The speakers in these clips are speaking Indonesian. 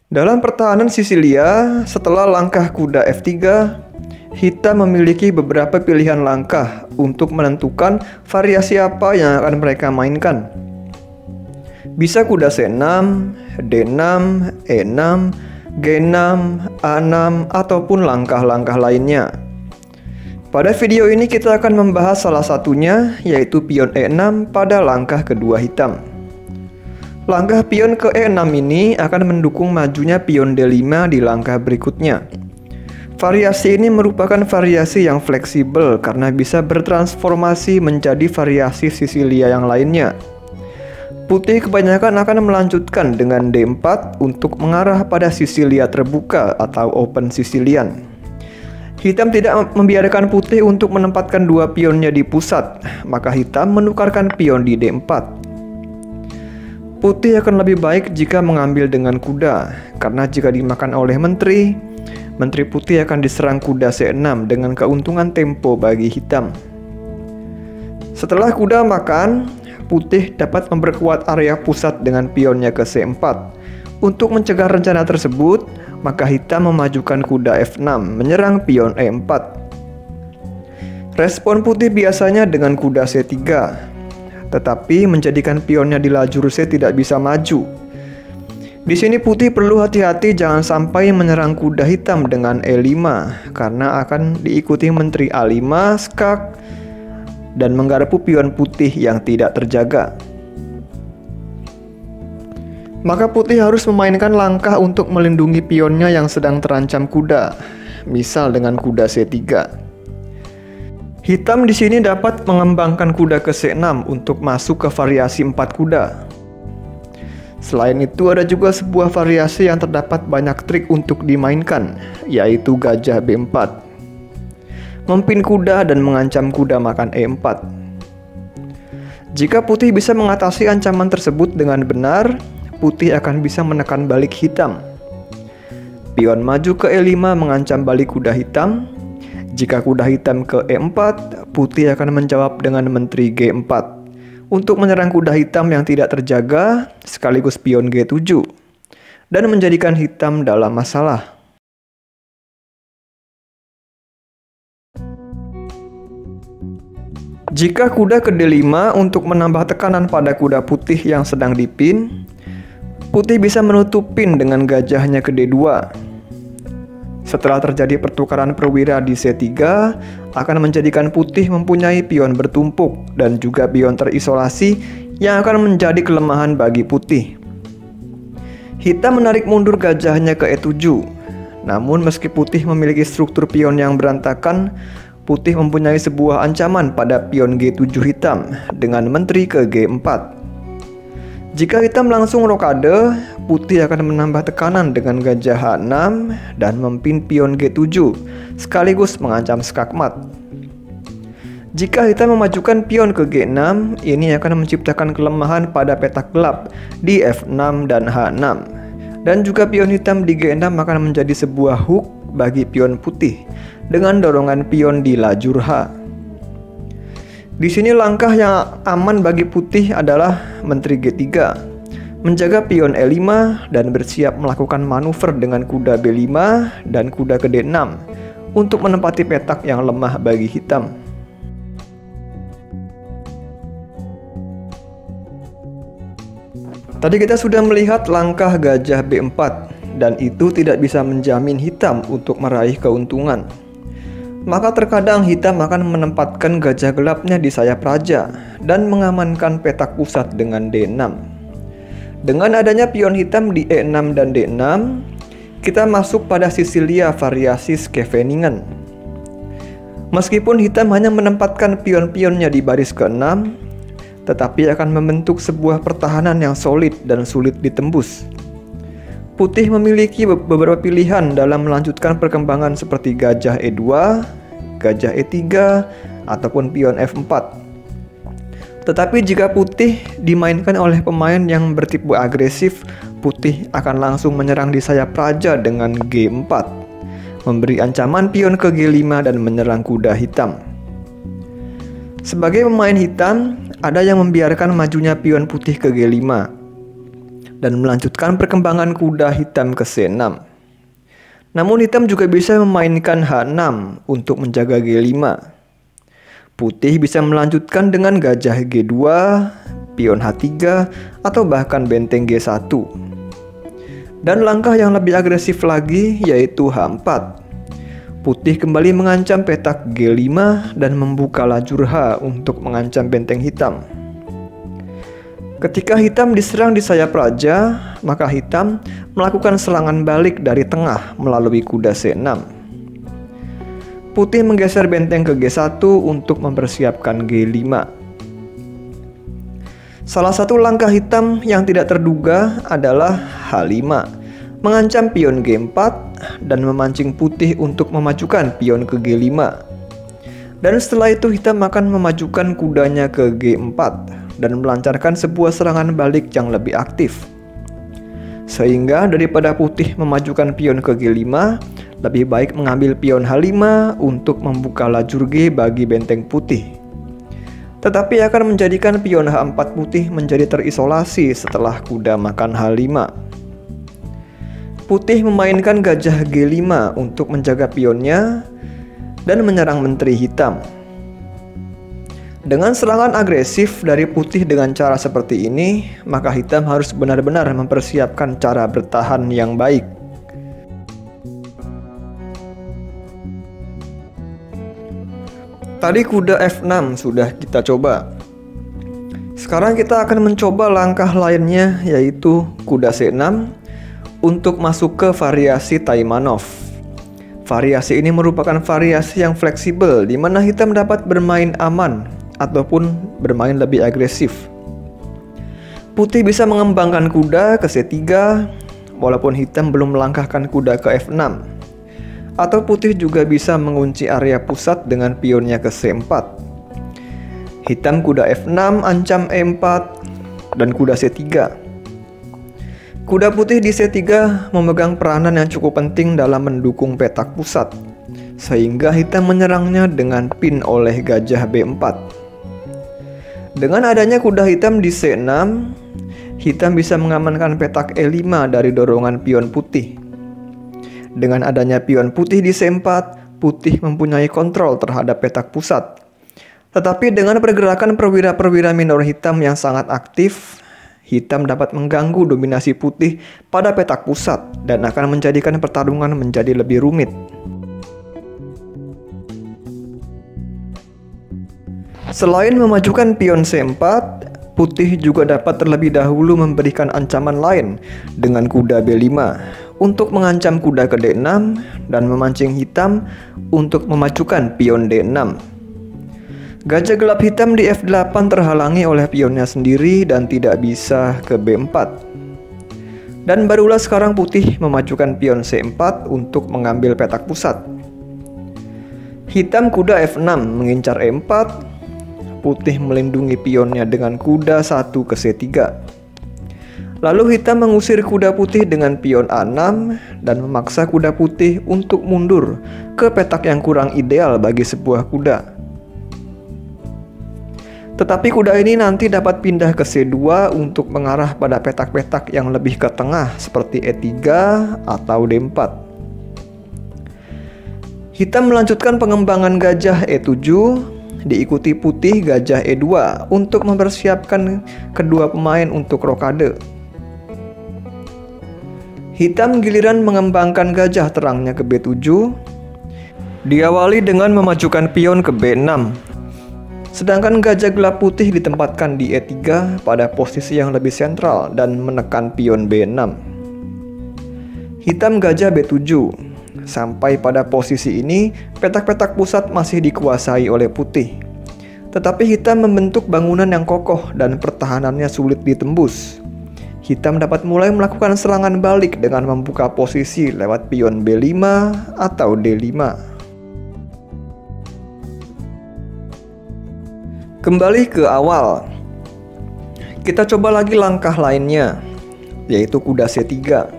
Dalam pertahanan Sisilia, setelah langkah kuda F3, hitam memiliki beberapa pilihan langkah untuk menentukan variasi apa yang akan mereka mainkan. Bisa kuda C6, D6, E6, G6, A6, ataupun langkah-langkah lainnya. Pada video ini kita akan membahas salah satunya, yaitu pion E6 pada langkah kedua hitam. Langkah pion ke E6 ini akan mendukung majunya pion D5 di langkah berikutnya. Variasi ini merupakan variasi yang fleksibel karena bisa bertransformasi menjadi variasi Sisilia yang lainnya. Putih kebanyakan akan melanjutkan dengan D4 untuk mengarah pada Sisilia terbuka atau open Sicilian. Hitam tidak membiarkan putih untuk menempatkan dua pionnya di pusat, maka hitam menukarkan pion di D4. Putih akan lebih baik jika mengambil dengan kuda, karena jika dimakan oleh menteri putih akan diserang kuda C6 dengan keuntungan tempo bagi hitam. Setelah kuda makan, putih dapat memperkuat area pusat dengan pionnya ke C4. Untuk mencegah rencana tersebut, maka hitam memajukan kuda F6 menyerang pion E4. Respon putih biasanya dengan kuda C3, tetapi menjadikan pionnya di lajur C tidak bisa maju. Di sini putih perlu hati-hati jangan sampai menyerang kuda hitam dengan E5 karena akan diikuti menteri A5, skak, dan menggarpu pion putih yang tidak terjaga. Maka putih harus memainkan langkah untuk melindungi pionnya yang sedang terancam kuda, misal dengan kuda C3. Hitam di sini dapat mengembangkan kuda ke C6 untuk masuk ke variasi 4 kuda. Selain itu ada juga sebuah variasi yang terdapat banyak trik untuk dimainkan, yaitu gajah B4. Mempin kuda dan mengancam kuda makan E4. Jika putih bisa mengatasi ancaman tersebut dengan benar, putih akan bisa menekan balik hitam. Pion maju ke E5 mengancam balik kuda hitam. Jika kuda hitam ke E4, putih akan menjawab dengan menteri G4 untuk menyerang kuda hitam yang tidak terjaga sekaligus pion G7 dan menjadikan hitam dalam masalah. Jika kuda ke D5 untuk menambah tekanan pada kuda putih yang sedang dipin, putih bisa menutup pin dengan gajahnya ke D2. Setelah terjadi pertukaran perwira di C3, akan menjadikan putih mempunyai pion bertumpuk dan juga pion terisolasi yang akan menjadi kelemahan bagi putih. Hitam menarik mundur gajahnya ke E7. Namun meski putih memiliki struktur pion yang berantakan, putih mempunyai sebuah ancaman pada pion G7 hitam dengan menteri ke G4. Jika hitam langsung rokade, putih akan menambah tekanan dengan gajah H6 dan mempin pion G7 sekaligus mengancam skakmat. Jika hitam memajukan pion ke G6, ini akan menciptakan kelemahan pada petak gelap di F6 dan H6. Dan juga pion hitam di G6 akan menjadi sebuah hook bagi pion putih dengan dorongan pion di lajur H. Di sini langkah yang aman bagi putih adalah menteri G3, menjaga pion E5 dan bersiap melakukan manuver dengan kuda B5 dan kuda ke D6 untuk menempati petak yang lemah bagi hitam. Tadi kita sudah melihat langkah gajah B4 dan itu tidak bisa menjamin hitam untuk meraih keuntungan. Maka terkadang hitam akan menempatkan gajah gelapnya di sayap raja dan mengamankan petak pusat dengan D6. Dengan adanya pion hitam di E6 dan D6, kita masuk pada Sisilia variasi Scheveningen. Meskipun hitam hanya menempatkan pion-pionnya di baris ke-6, tetapi akan membentuk sebuah pertahanan yang solid dan sulit ditembus. Putih memiliki beberapa pilihan dalam melanjutkan perkembangan seperti gajah E2, gajah E3, ataupun pion F4. Tetapi jika putih dimainkan oleh pemain yang bertipe agresif, putih akan langsung menyerang di sayap raja dengan G4, memberi ancaman pion ke G5 dan menyerang kuda hitam. Sebagai pemain hitam, ada yang membiarkan majunya pion putih ke G5. dan melanjutkan perkembangan kuda hitam ke C6. Namun hitam juga bisa memainkan H6 untuk menjaga G5. Putih bisa melanjutkan dengan gajah G2, pion H3, atau bahkan benteng G1. Dan langkah yang lebih agresif lagi yaitu H4. Putih kembali mengancam petak G5 dan membuka lajur H untuk mengancam benteng hitam. Ketika hitam diserang di sayap raja, maka hitam melakukan serangan balik dari tengah melalui kuda C6. Putih menggeser benteng ke G1 untuk mempersiapkan G5. Salah satu langkah hitam yang tidak terduga adalah H5, mengancam pion G4 dan memancing putih untuk memajukan pion ke G5. Dan setelah itu hitam akan memajukan kudanya ke G4 dan melancarkan sebuah serangan balik yang lebih aktif. Sehingga daripada putih memajukan pion ke G5, lebih baik mengambil pion H5 untuk membuka lajur G bagi benteng putih. Tetapi akan menjadikan pion H4 putih menjadi terisolasi setelah kuda makan H5. Putih memainkan gajah G5 untuk menjaga pionnya dan menyerang menteri hitam. Dengan serangan agresif dari putih dengan cara seperti ini, maka hitam harus benar-benar mempersiapkan cara bertahan yang baik. Tadi kuda F6 sudah kita coba. Sekarang kita akan mencoba langkah lainnya, yaitu kuda C6 untuk masuk ke variasi Taimanov. Variasi ini merupakan variasi yang fleksibel di mana hitam dapat bermain aman ataupun bermain lebih agresif. Putih bisa mengembangkan kuda ke C3 walaupun hitam belum melangkahkan kuda ke F6. Atau putih juga bisa mengunci area pusat dengan pionnya ke C4. Hitam kuda F6 ancam E4 dan kuda C3. Kuda putih di C3 memegang peranan yang cukup penting dalam mendukung petak pusat, sehingga hitam menyerangnya dengan pin oleh gajah B4. Dengan adanya kuda hitam di C6, hitam bisa mengamankan petak E5 dari dorongan pion putih. Dengan adanya pion putih di C4, putih mempunyai kontrol terhadap petak pusat. Tetapi dengan pergerakan perwira-perwira minor hitam yang sangat aktif, hitam dapat mengganggu dominasi putih pada petak pusat dan akan menjadikan pertarungan menjadi lebih rumit. Selain memajukan pion C4, putih juga dapat terlebih dahulu memberikan ancaman lain dengan kuda B5 untuk mengancam kuda ke D6 dan memancing hitam untuk memajukan pion D6. Gajah gelap hitam di F8 terhalangi oleh pionnya sendiri dan tidak bisa ke B4. Dan barulah sekarang putih memajukan pion C4 untuk mengambil petak pusat. Hitam kuda F6 mengincar E4, putih melindungi pionnya dengan kuda 1 ke C3. Lalu hitam mengusir kuda putih dengan pion A6 dan memaksa kuda putih untuk mundur ke petak yang kurang ideal bagi sebuah kuda. Tetapi kuda ini nanti dapat pindah ke C2 untuk mengarah pada petak-petak yang lebih ke tengah seperti E3 atau D4. Hitam melanjutkan pengembangan gajah E7, diikuti putih gajah E2 untuk mempersiapkan kedua pemain untuk rokade. Hitam giliran mengembangkan gajah terangnya ke B7, diawali dengan memajukan pion ke B6. Sedangkan gajah gelap putih ditempatkan di E3 pada posisi yang lebih sentral dan menekan pion B6. Hitam gajah B7. Sampai pada posisi ini, petak-petak pusat masih dikuasai oleh putih. Tetapi hitam membentuk bangunan yang kokoh dan pertahanannya sulit ditembus. Hitam dapat mulai melakukan serangan balik dengan membuka posisi lewat pion B5 atau D5. Kembali ke awal. Kita coba lagi langkah lainnya, yaitu kuda C3.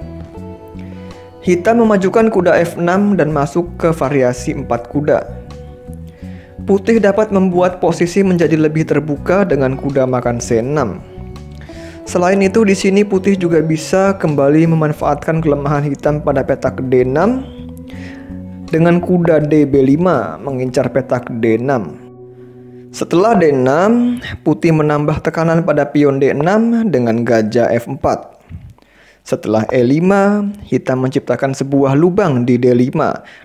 Hitam memajukan kuda F6 dan masuk ke variasi 4 kuda. Putih dapat membuat posisi menjadi lebih terbuka dengan kuda makan C6. Selain itu, di sini putih juga bisa kembali memanfaatkan kelemahan hitam pada petak D6 dengan kuda DB5 mengincar petak D6. Setelah D6, putih menambah tekanan pada pion D6 dengan gajah F4. Setelah E5, hitam menciptakan sebuah lubang di D5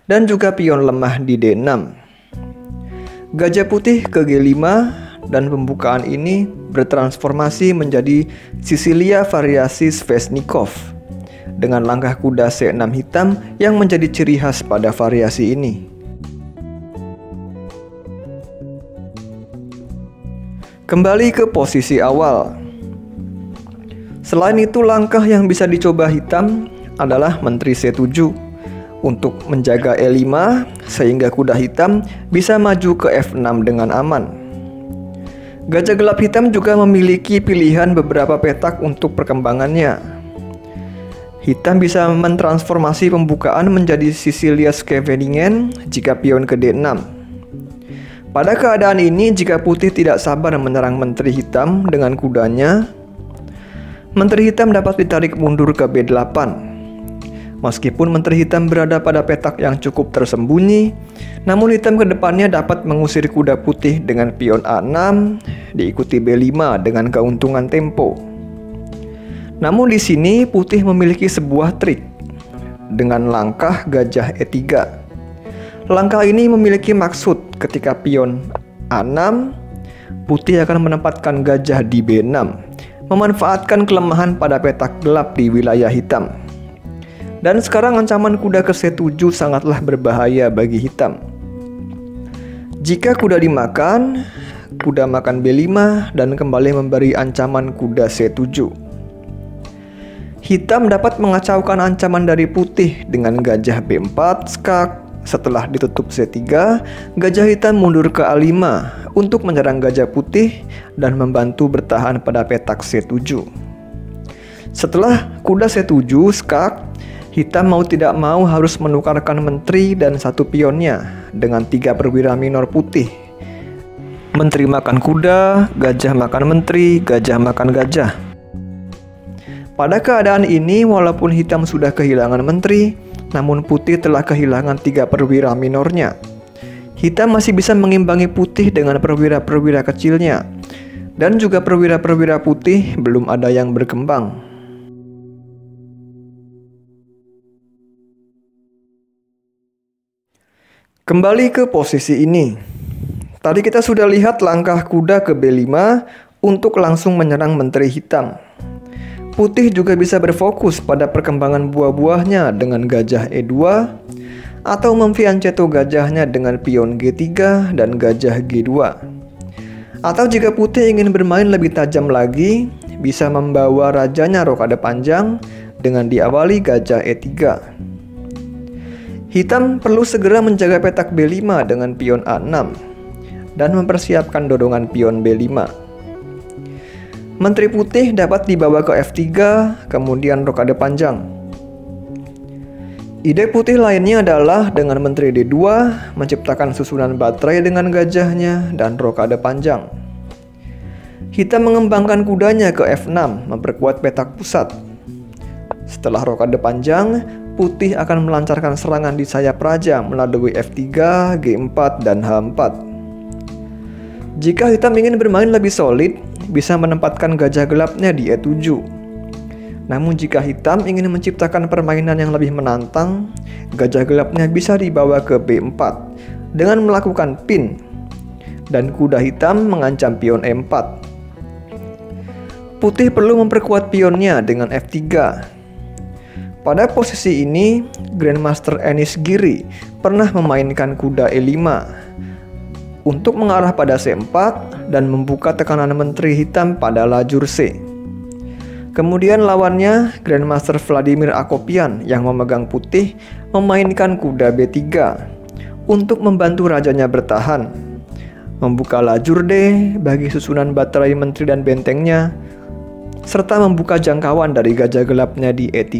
dan juga pion lemah di D6. Gajah putih ke G5 dan pembukaan ini bertransformasi menjadi Sisilia variasi Sveshnikov dengan langkah kuda C6 hitam yang menjadi ciri khas pada variasi ini. Kembali ke posisi awal. Selain itu, langkah yang bisa dicoba hitam adalah menteri C7 untuk menjaga E5 sehingga kuda hitam bisa maju ke F6 dengan aman. Gajah gelap hitam juga memiliki pilihan beberapa petak untuk perkembangannya. Hitam bisa mentransformasi pembukaan menjadi Sisilia Scheveningen jika pion ke D6. Pada keadaan ini, jika putih tidak sabar menyerang menteri hitam dengan kudanya, menteri hitam dapat ditarik mundur ke B8. Meskipun menteri hitam berada pada petak yang cukup tersembunyi, namun hitam ke depannya dapat mengusir kuda putih dengan pion A6, diikuti B5 dengan keuntungan tempo. Namun di sini putih memiliki sebuah trik dengan langkah gajah E3. Langkah ini memiliki maksud ketika pion A6, putih akan menempatkan gajah di B6, memanfaatkan kelemahan pada petak gelap di wilayah hitam. Dan sekarang ancaman kuda ke C7 sangatlah berbahaya bagi hitam. Jika kuda dimakan, kuda makan B5 dan kembali memberi ancaman kuda C7. Hitam dapat mengacaukan ancaman dari putih dengan gajah B4 skak. Setelah ditutup C3, gajah hitam mundur ke A5 untuk menyerang gajah putih dan membantu bertahan pada petak C7. Setelah kuda C7 skak, hitam mau tidak mau harus menukarkan menteri dan satu pionnya dengan 3 perwira minor putih. Menteri makan kuda, gajah makan menteri, gajah makan gajah. Pada keadaan ini, walaupun hitam sudah kehilangan menteri, namun putih telah kehilangan 3 perwira minornya. Hitam masih bisa mengimbangi putih dengan perwira-perwira kecilnya, dan juga perwira-perwira putih belum ada yang berkembang. Kembali ke posisi ini. Tadi kita sudah lihat langkah kuda ke B5 untuk langsung menyerang menteri hitam. Putih juga bisa berfokus pada perkembangan buah-buahnya dengan gajah E2 atau memfianchetto gajahnya dengan pion G3 dan gajah G2. Atau jika putih ingin bermain lebih tajam lagi, bisa membawa rajanya rokade panjang dengan diawali gajah E3. Hitam perlu segera menjaga petak B5 dengan pion A6 dan mempersiapkan dorongan pion B5. Menteri putih dapat dibawa ke F3, kemudian rokade panjang. Ide putih lainnya adalah dengan menteri D2 menciptakan susunan baterai dengan gajahnya dan rokade panjang. Hitam mengembangkan kudanya ke F6, memperkuat petak pusat. Setelah rokade panjang, putih akan melancarkan serangan di sayap raja melalui F3, G4, dan H4. Jika hitam ingin bermain lebih solid, bisa menempatkan gajah gelapnya di E7. Namun jika hitam ingin menciptakan permainan yang lebih menantang, gajah gelapnya bisa dibawa ke B4 dengan melakukan pin, dan kuda hitam mengancam pion E4. Putih perlu memperkuat pionnya dengan F3. Pada posisi ini, Grandmaster Enis Giri pernah memainkan kuda E5 untuk mengarah pada C4 dan membuka tekanan menteri hitam pada lajur C. Kemudian lawannya, Grandmaster Vladimir Akopian yang memegang putih memainkan kuda B3 untuk membantu rajanya bertahan, membuka lajur D bagi susunan baterai menteri dan bentengnya, serta membuka jangkauan dari gajah gelapnya di E3.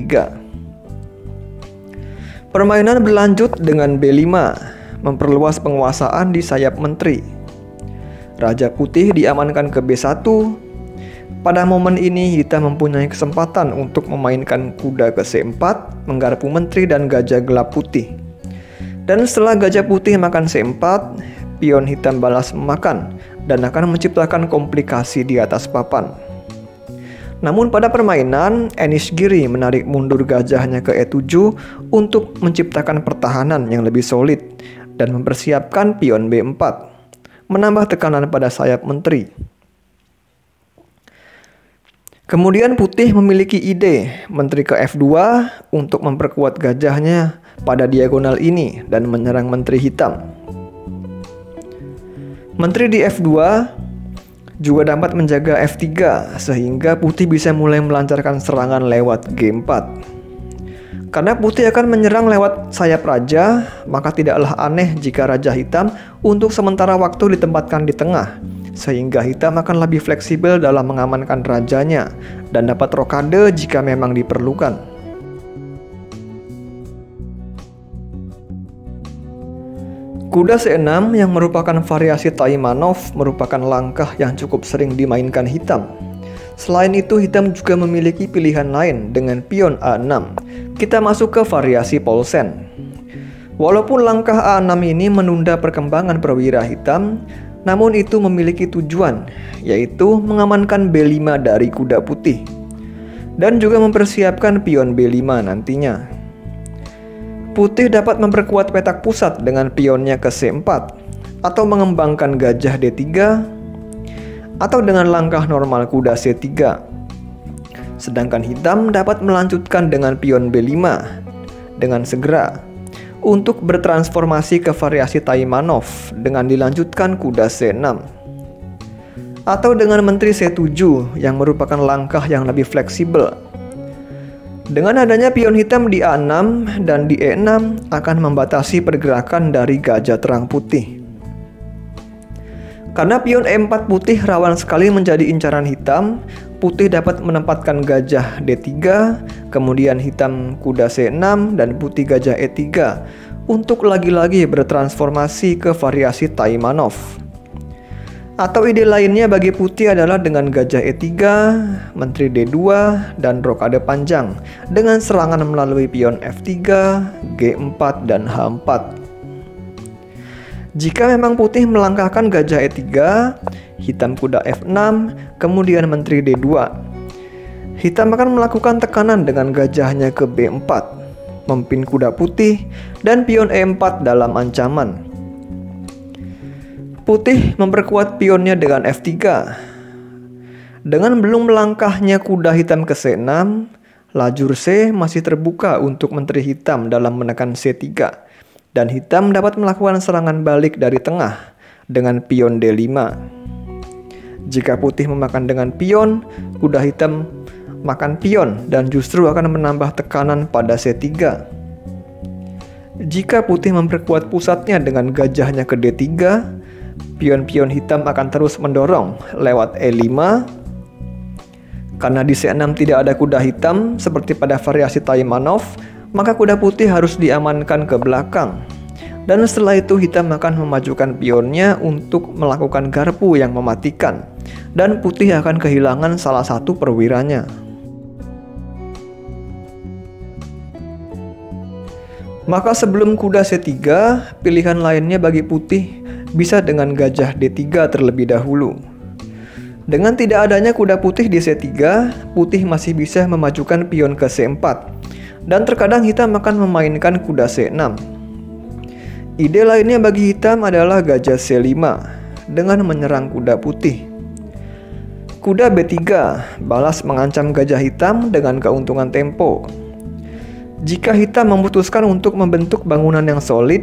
Permainan berlanjut dengan B5, memperluas penguasaan di sayap menteri. Raja putih diamankan ke B1, Pada momen ini hitam mempunyai kesempatan untuk memainkan kuda ke C4, menggarpu menteri dan gajah gelap putih. Dan setelah gajah putih makan C4, pion hitam balas memakan dan akan menciptakan komplikasi di atas papan. Namun pada permainan, Enishgiri menarik mundur gajahnya ke E7 untuk menciptakan pertahanan yang lebih solid dan mempersiapkan pion B4, menambah tekanan pada sayap menteri. Kemudian putih memiliki ide menteri ke F2 untuk memperkuat gajahnya pada diagonal ini dan menyerang menteri hitam. Menteri di F2 juga dapat menjaga F3 sehingga putih bisa mulai melancarkan serangan lewat G4. Karena putih akan menyerang lewat sayap raja, maka tidaklah aneh jika raja hitam untuk sementara waktu ditempatkan di tengah, sehingga hitam akan lebih fleksibel dalam mengamankan rajanya dan dapat rokade jika memang diperlukan. Kuda C6 yang merupakan variasi Taimanov merupakan langkah yang cukup sering dimainkan hitam. Selain itu, hitam juga memiliki pilihan lain dengan pion A6. Kita masuk ke variasi Paulsen. Walaupun langkah A6 ini menunda perkembangan perwira hitam, namun itu memiliki tujuan, yaitu mengamankan B5 dari kuda putih dan juga mempersiapkan pion B5 nantinya. Putih dapat memperkuat petak pusat dengan pionnya ke C4 atau mengembangkan gajah D3 atau dengan langkah normal kuda C3. Sedangkan hitam dapat melanjutkan dengan pion B5 dengan segera untuk bertransformasi ke variasi Taimanov dengan dilanjutkan kuda C6 atau dengan menteri C7 yang merupakan langkah yang lebih fleksibel. Dengan adanya pion hitam di A6 dan di E6 akan membatasi pergerakan dari gajah terang putih. Karena pion E4 putih rawan sekali menjadi incaran hitam, putih dapat menempatkan gajah D3, kemudian hitam kuda C6 dan putih gajah E3 untuk lagi-lagi bertransformasi ke variasi Taimanov. Atau ide lainnya bagi putih adalah dengan gajah E3, menteri D2, dan rokade panjang dengan serangan melalui pion F3, G4, dan H4. Jika memang putih melangkahkan gajah E3, hitam kuda F6, kemudian menteri D2. Hitam akan melakukan tekanan dengan gajahnya ke B4, memimpin kuda putih, dan pion E4 dalam ancaman. Putih memperkuat pionnya dengan F3. Dengan belum melangkahnya kuda hitam ke C6, lajur C masih terbuka untuk menteri hitam dalam menekan C3. Dan hitam dapat melakukan serangan balik dari tengah dengan pion D5. Jika putih memakan dengan pion, kuda hitam makan pion dan justru akan menambah tekanan pada C3. Jika putih memperkuat pusatnya dengan gajahnya ke D3, pion-pion hitam akan terus mendorong lewat E5. Karena di C6 tidak ada kuda hitam seperti pada variasi Taimanov, maka kuda putih harus diamankan ke belakang. Dan setelah itu hitam akan memajukan pionnya untuk melakukan garpu yang mematikan, dan putih akan kehilangan salah satu perwiranya. Maka sebelum kuda C3, pilihan lainnya bagi putih bisa dengan gajah D3 terlebih dahulu. Dengan tidak adanya kuda putih di C3, putih masih bisa memajukan pion ke C4, dan terkadang hitam akan memainkan kuda C6. Ide lainnya bagi hitam adalah gajah C5 dengan menyerang kuda putih. Kuda B3 balas mengancam gajah hitam dengan keuntungan tempo. Jika hitam memutuskan untuk membentuk bangunan yang solid,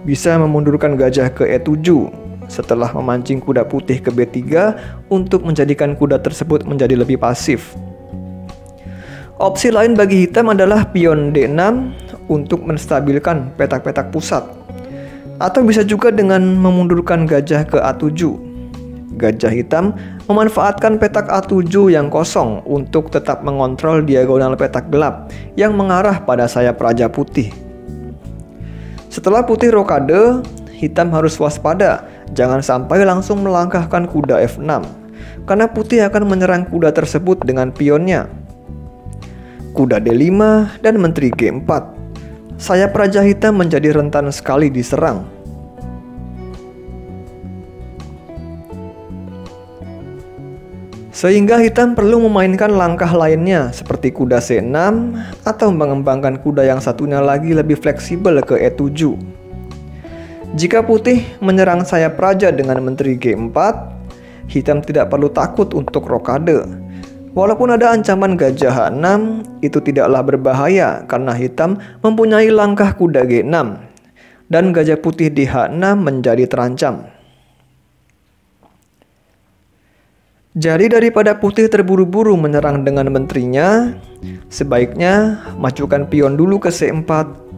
bisa memundurkan gajah ke E7 setelah memancing kuda putih ke B3 untuk menjadikan kuda tersebut menjadi lebih pasif. Opsi lain bagi hitam adalah pion D6 untuk menstabilkan petak-petak pusat, atau bisa juga dengan memundurkan gajah ke A7. Gajah hitam memanfaatkan petak A7 yang kosong untuk tetap mengontrol diagonal petak gelap yang mengarah pada sayap raja putih. Setelah putih rokade, hitam harus waspada, jangan sampai langsung melangkahkan kuda F6. karena putih akan menyerang kuda tersebut dengan pionnya. Kuda D5 dan menteri G4. Sayap Raja Hitam menjadi rentan sekali diserang. Sehingga hitam perlu memainkan langkah lainnya seperti kuda C6 atau mengembangkan kuda yang satunya lagi lebih fleksibel ke E7. Jika putih menyerang sayap raja dengan menteri G4, hitam tidak perlu takut untuk rokade. Walaupun ada ancaman gajah H6, itu tidaklah berbahaya karena hitam mempunyai langkah kuda G6 dan gajah putih di H6 menjadi terancam. Jadi daripada putih terburu-buru menyerang dengan menterinya, sebaiknya majukan pion dulu ke C4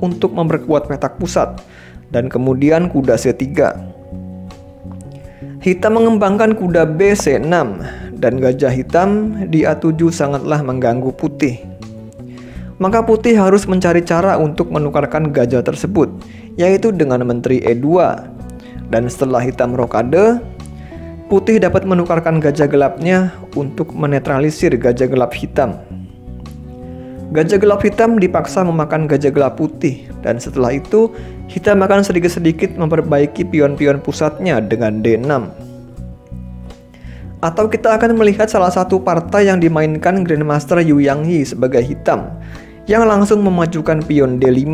untuk memperkuat petak pusat, dan kemudian kuda C3. Hitam mengembangkan kuda B C6, dan gajah hitam di A7 sangatlah mengganggu putih. Maka putih harus mencari cara untuk menukarkan gajah tersebut, yaitu dengan menteri E2. Dan setelah hitam rokade, putih dapat menukarkan gajah gelapnya untuk menetralisir gajah gelap hitam. Gajah gelap hitam dipaksa memakan gajah gelap putih, dan setelah itu hitam akan sedikit-sedikit memperbaiki pion-pion pusatnya dengan D6. Atau kita akan melihat salah satu partai yang dimainkan Grandmaster Yu Yangyi sebagai hitam, yang langsung memajukan pion D5.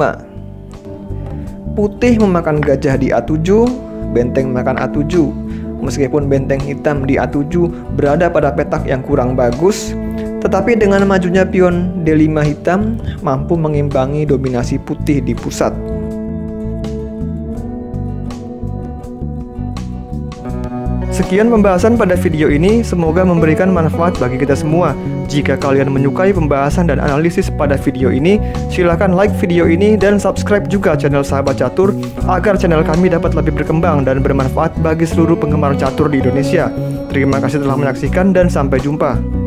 Putih memakan gajah di A7, benteng makan A7. Meskipun benteng hitam di A7 berada pada petak yang kurang bagus, tetapi dengan majunya pion D5 hitam mampu mengimbangi dominasi putih di pusat. Sekian pembahasan pada video ini, semoga memberikan manfaat bagi kita semua. Jika kalian menyukai pembahasan dan analisis pada video ini, silakan like video ini dan subscribe juga channel Sahabat Catur agar channel kami dapat lebih berkembang dan bermanfaat bagi seluruh penggemar catur di Indonesia. Terima kasih telah menyaksikan dan sampai jumpa.